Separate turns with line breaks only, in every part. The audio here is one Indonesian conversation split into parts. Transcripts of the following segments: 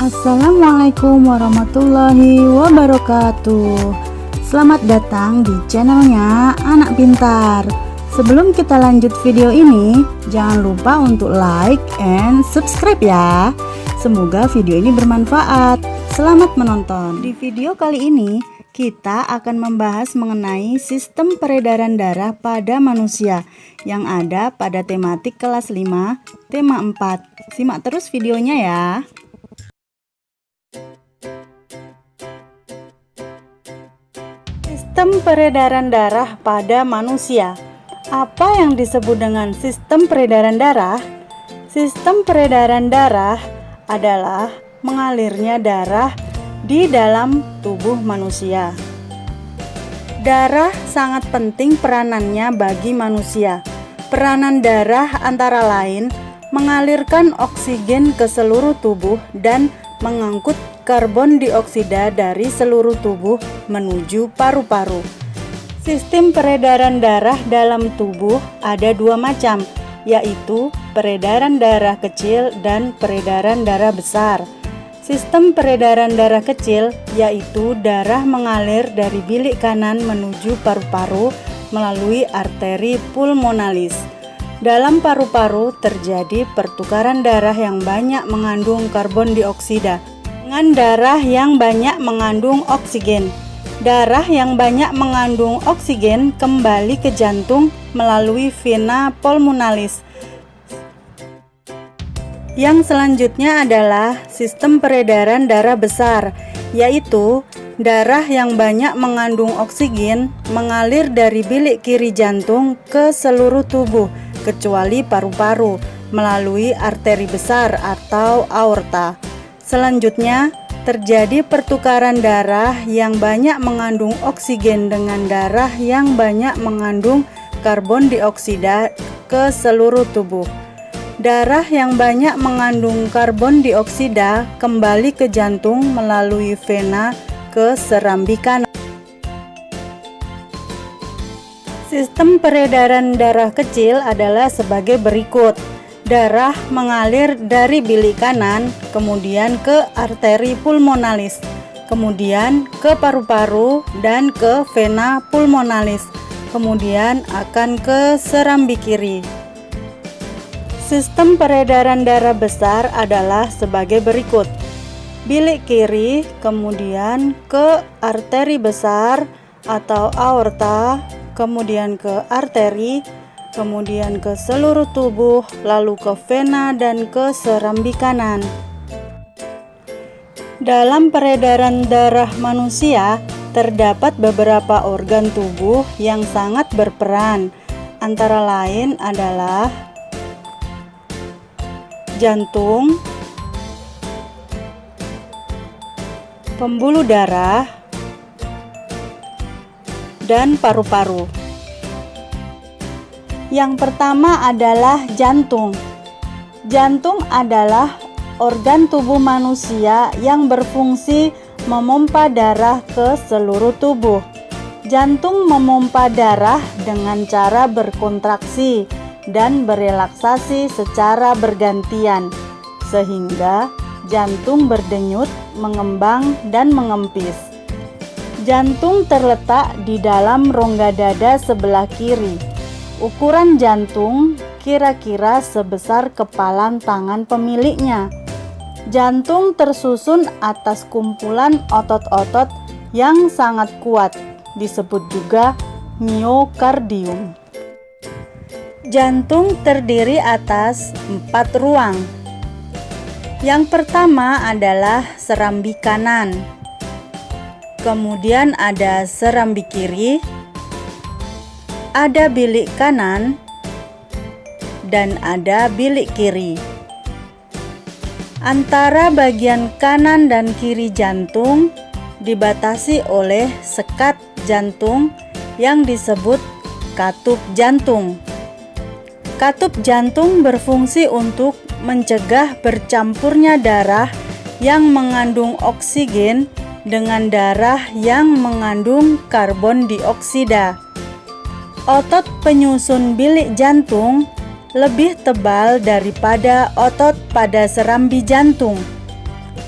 Assalamualaikum warahmatullahi wabarakatuh. Selamat datang di channelnya Anak Pintar. Sebelum kita lanjut video ini, jangan lupa untuk like and subscribe ya. Semoga video ini bermanfaat. Selamat menonton. Di video kali ini kita akan membahas mengenai sistem peredaran darah pada manusia yang ada pada tematik kelas 5, tema 4. Simak terus videonya ya. Sistem peredaran darah pada manusia. Apa yang disebut dengan sistem peredaran darah? Sistem peredaran darah adalah mengalirnya darah di dalam tubuh manusia. Darah sangat penting peranannya bagi manusia. Peranan darah antara lain mengalirkan oksigen ke seluruh tubuh dan mengangkut karbon dioksida dari seluruh tubuh menuju paru-paru. Sistem peredaran darah dalam tubuh ada dua macam, yaitu peredaran darah kecil dan peredaran darah besar. Sistem peredaran darah kecil yaitu darah mengalir dari bilik kanan menuju paru-paru melalui arteri pulmonalis. Dalam paru-paru terjadi pertukaran darah yang banyak mengandung karbon dioksida dengan darah yang banyak mengandung oksigen. Darah yang banyak mengandung oksigen kembali ke jantung melalui vena pulmonalis. Yang selanjutnya adalah sistem peredaran darah besar, yaitu darah yang banyak mengandung oksigen mengalir dari bilik kiri jantung ke seluruh tubuh kecuali paru-paru melalui arteri besar atau aorta. Selanjutnya, terjadi pertukaran darah yang banyak mengandung oksigen dengan darah yang banyak mengandung karbon dioksida ke seluruh tubuh. Darah yang banyak mengandung karbon dioksida kembali ke jantung melalui vena ke serambi kanan. Sistem peredaran darah kecil adalah sebagai berikut. Darah mengalir dari bilik kanan, kemudian ke arteri pulmonalis, kemudian ke paru-paru dan ke vena pulmonalis, kemudian akan ke serambi kiri. Sistem peredaran darah besar adalah sebagai berikut. Bilik kiri, kemudian ke arteri besar atau aorta, kemudian ke arteri, kemudian ke seluruh tubuh, lalu ke vena dan ke serambi kanan. Dalam peredaran darah manusia, terdapat beberapa organ tubuh yang sangat berperan. Antara lain adalah jantung, pembuluh darah, dan paru-paru. Yang pertama adalah jantung. Jantung adalah organ tubuh manusia yang berfungsi memompa darah ke seluruh tubuh. Jantung memompa darah dengan cara berkontraksi dan berelaksasi secara bergantian, sehingga jantung berdenyut, mengembang, dan mengempis. Jantung terletak di dalam rongga dada sebelah kiri. Ukuran jantung kira-kira sebesar kepalan tangan pemiliknya. Jantung tersusun atas kumpulan otot-otot yang sangat kuat, disebut juga miokardium. Jantung terdiri atas 4 ruang. Yang pertama adalah serambi kanan, kemudian ada serambi kiri, ada bilik kanan, dan ada bilik kiri. Antara bagian kanan dan kiri jantung dibatasi oleh sekat jantung yang disebut katup jantung. Katup jantung berfungsi untuk mencegah bercampurnya darah yang mengandung oksigen dengan darah yang mengandung karbon dioksida. Otot penyusun bilik jantung lebih tebal daripada otot pada serambi jantung.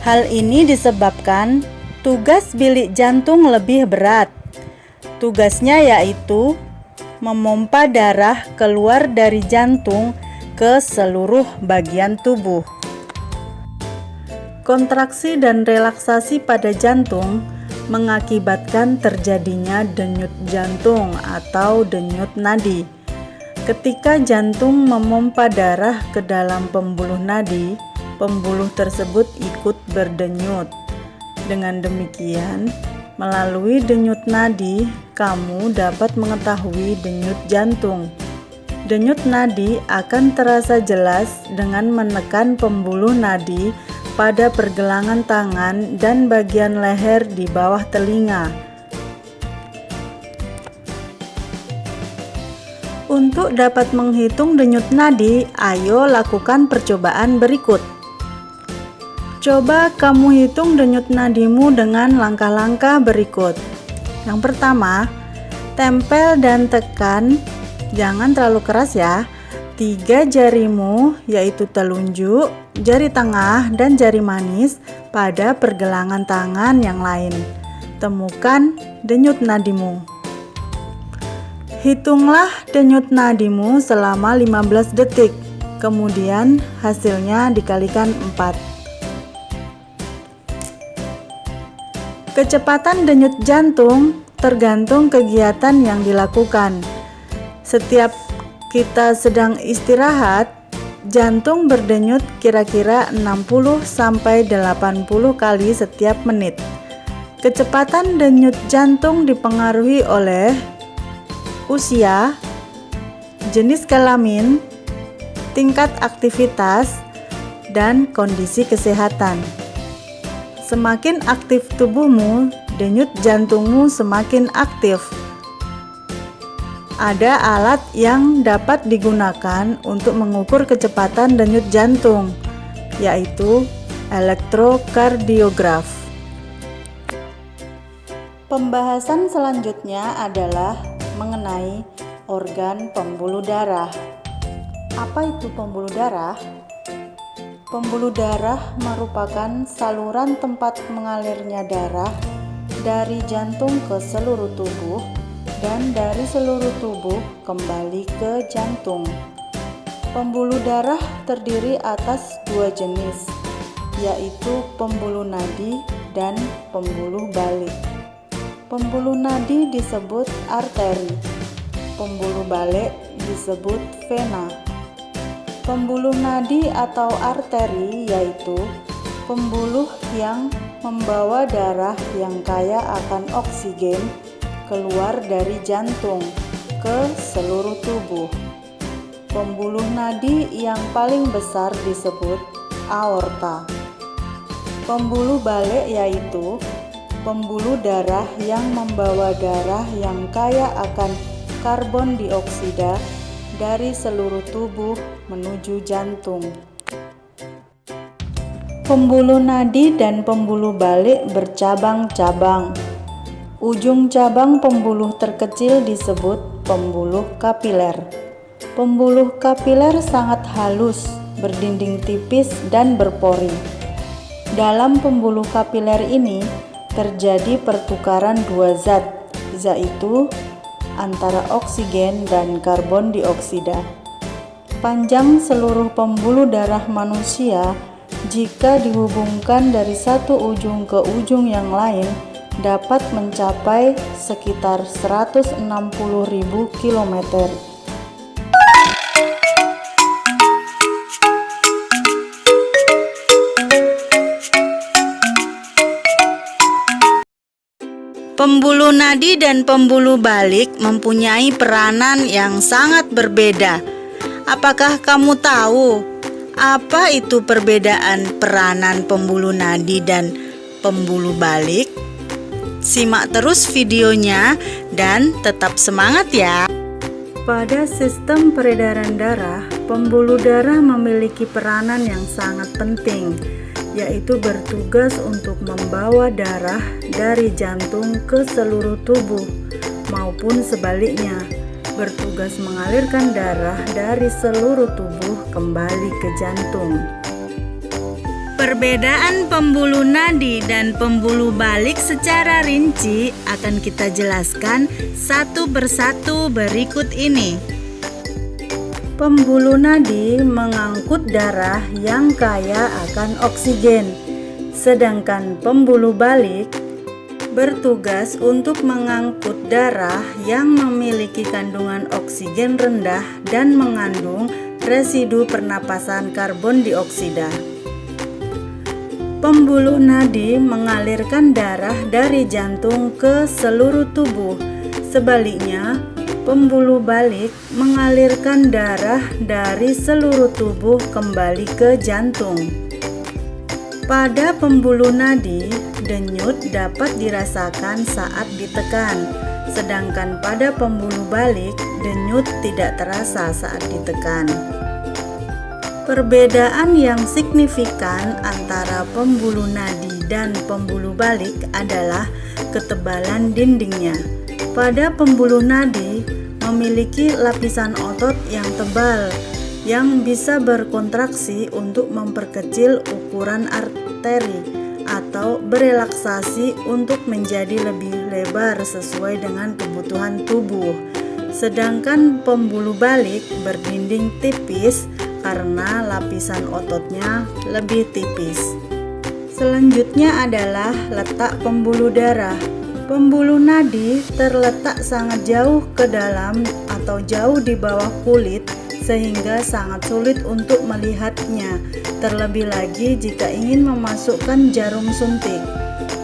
Hal ini disebabkan tugas bilik jantung lebih berat. Tugasnya yaitu memompa darah keluar dari jantung ke seluruh bagian tubuh. Kontraksi dan relaksasi pada jantung mengakibatkan terjadinya denyut jantung atau denyut nadi. Ketika jantung memompa darah ke dalam pembuluh nadi, pembuluh tersebut ikut berdenyut. Dengan demikian, melalui denyut nadi, kamu dapat mengetahui denyut jantung. Denyut nadi akan terasa jelas dengan menekan pembuluh nadi pada pergelangan tangan dan bagian leher di bawah telinga. Untuk dapat menghitung denyut nadi, ayo lakukan percobaan berikut. Coba kamu hitung denyut nadimu dengan langkah-langkah berikut. Yang pertama, tempel dan tekan, jangan terlalu keras ya, 3 jarimu yaitu telunjuk, jari tengah, dan jari manis pada pergelangan tangan yang lain. Temukan denyut nadimu. Hitunglah denyut nadimu selama 15 detik, kemudian hasilnya dikalikan 4. Kecepatan denyut jantung tergantung kegiatan yang dilakukan. Setiap kita sedang istirahat, jantung berdenyut kira-kira 60-80 kali setiap menit. Kecepatan denyut jantung dipengaruhi oleh usia, jenis kelamin, tingkat aktivitas, dan kondisi kesehatan. Semakin aktif tubuhmu, denyut jantungmu semakin aktif. Ada alat yang dapat digunakan untuk mengukur kecepatan denyut jantung, yaitu elektrokardiograf. Pembahasan selanjutnya adalah mengenai organ pembuluh darah. Apa itu pembuluh darah? Pembuluh darah merupakan saluran tempat mengalirnya darah dari jantung ke seluruh tubuh dan dari seluruh tubuh kembali ke jantung. Pembuluh darah terdiri atas 2 jenis, yaitu pembuluh nadi dan pembuluh balik. Pembuluh nadi disebut arteri, pembuluh balik disebut vena. Pembuluh nadi atau arteri yaitu pembuluh yang membawa darah yang kaya akan oksigen keluar dari jantung ke seluruh tubuh. Pembuluh nadi yang paling besar disebut aorta. Pembuluh balik yaitu pembuluh darah yang membawa darah yang kaya akan karbon dioksida dari seluruh tubuh menuju jantung. Pembuluh nadi dan pembuluh balik bercabang-cabang. Ujung cabang pembuluh terkecil disebut pembuluh kapiler. Pembuluh kapiler sangat halus, berdinding tipis dan berpori. Dalam pembuluh kapiler ini terjadi pertukaran 2 zat, yaitu antara oksigen dan karbon dioksida. Panjang seluruh pembuluh darah manusia jika dihubungkan dari satu ujung ke ujung yang lain dapat mencapai sekitar 160.000 km. Pembuluh nadi dan pembuluh balik mempunyai peranan yang sangat berbeda. Apakah kamu tahu apa itu perbedaan peranan pembuluh nadi dan pembuluh balik? Simak terus videonya dan tetap semangat ya. Pada sistem peredaran darah, pembuluh darah memiliki peranan yang sangat penting, yaitu bertugas untuk membawa darah dari jantung ke seluruh tubuh maupun sebaliknya, bertugas mengalirkan darah dari seluruh tubuh kembali ke jantung. Perbedaan pembuluh nadi dan pembuluh balik secara rinci akan kita jelaskan satu persatu berikut ini. Pembuluh nadi mengangkut darah yang kaya akan oksigen, sedangkan pembuluh balik bertugas untuk mengangkut darah yang memiliki kandungan oksigen rendah dan mengandung residu pernapasan karbon dioksida. Pembuluh nadi mengalirkan darah dari jantung ke seluruh tubuh. Sebaliknya, pembuluh balik mengalirkan darah dari seluruh tubuh kembali ke jantung. Pada pembuluh nadi, denyut dapat dirasakan saat ditekan, sedangkan pada pembuluh balik, denyut tidak terasa saat ditekan. Perbedaan yang signifikan antara pembuluh nadi dan pembuluh balik adalah ketebalan dindingnya. Pada pembuluh nadi memiliki lapisan otot yang tebal yang bisa berkontraksi untuk memperkecil ukuran arteri atau berelaksasi untuk menjadi lebih lebar sesuai dengan kebutuhan tubuh. Sedangkan pembuluh balik berdinding tipis karena lapisan ototnya lebih tipis. Selanjutnya adalah letak pembuluh darah. Pembuluh nadi terletak sangat jauh ke dalam atau jauh di bawah kulit sehingga sangat sulit untuk melihatnya. Terlebih lagi jika ingin memasukkan jarum suntik.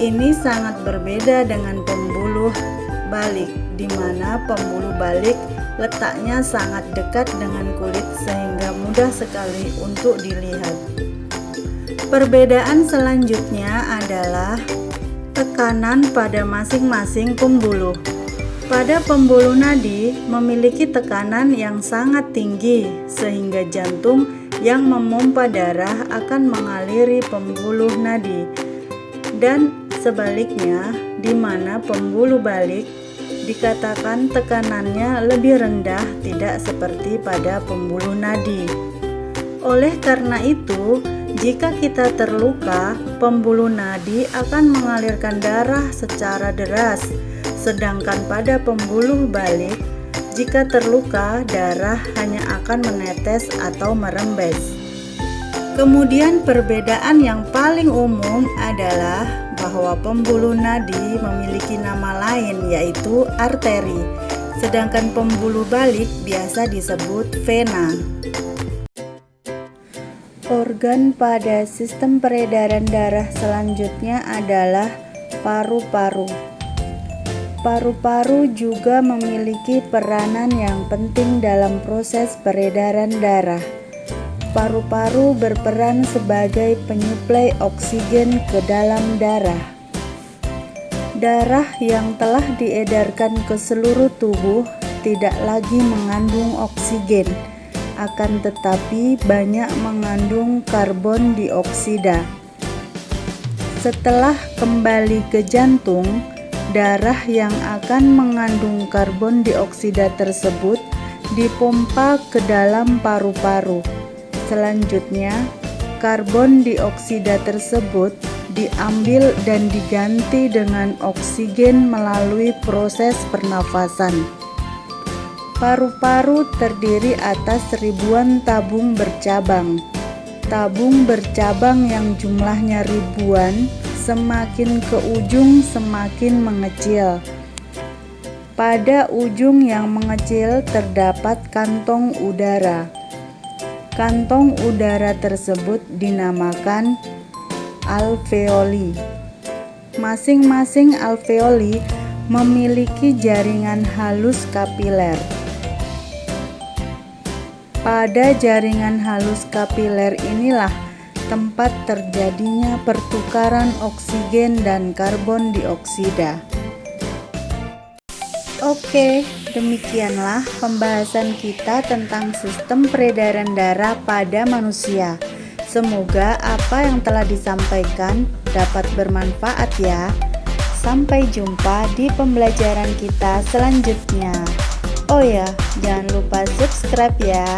Ini sangat berbeda dengan pembuluh balik, di mana pembuluh balik letaknya sangat dekat dengan kulit sehingga mudah sekali untuk dilihat. Perbedaan selanjutnya adalah tekanan pada masing-masing pembuluh. Pada pembuluh nadi memiliki tekanan yang sangat tinggi sehingga jantung yang memompa darah akan mengaliri pembuluh nadi, dan sebaliknya di mana pembuluh balik dikatakan tekanannya lebih rendah, tidak seperti pada pembuluh nadi. Oleh karena itu, jika kita terluka, pembuluh nadi akan mengalirkan darah secara deras, sedangkan pada pembuluh balik, jika terluka, darah hanya akan menetes atau merembes. Kemudian perbedaan yang paling umum adalah bahwa pembuluh nadi memiliki nama lain yaitu arteri, sedangkan pembuluh balik biasa disebut vena. Organ pada sistem peredaran darah selanjutnya adalah paru-paru. Paru-paru juga memiliki peranan yang penting dalam proses peredaran darah. Paru-paru berperan sebagai penyuplai oksigen ke dalam darah. Darah yang telah diedarkan ke seluruh tubuh tidak lagi mengandung oksigen, akan tetapi banyak mengandung karbon dioksida. Setelah kembali ke jantung, darah yang akan mengandung karbon dioksida tersebut dipompa ke dalam paru-paru. Selanjutnya, karbon dioksida tersebut diambil dan diganti dengan oksigen melalui proses pernafasan. Paru-paru terdiri atas ribuan tabung bercabang. Tabung bercabang yang jumlahnya ribuan, semakin ke ujung semakin mengecil. Pada ujung yang mengecil terdapat kantong udara. Kantong udara tersebut dinamakan alveoli. Masing-masing alveoli memiliki jaringan halus kapiler. Pada jaringan halus kapiler inilah tempat terjadinya pertukaran oksigen dan karbon dioksida. Oke, demikianlah pembahasan kita tentang sistem peredaran darah pada manusia. Semoga apa yang telah disampaikan dapat bermanfaat ya. Sampai jumpa di pembelajaran kita selanjutnya. Oh ya, jangan lupa subscribe ya.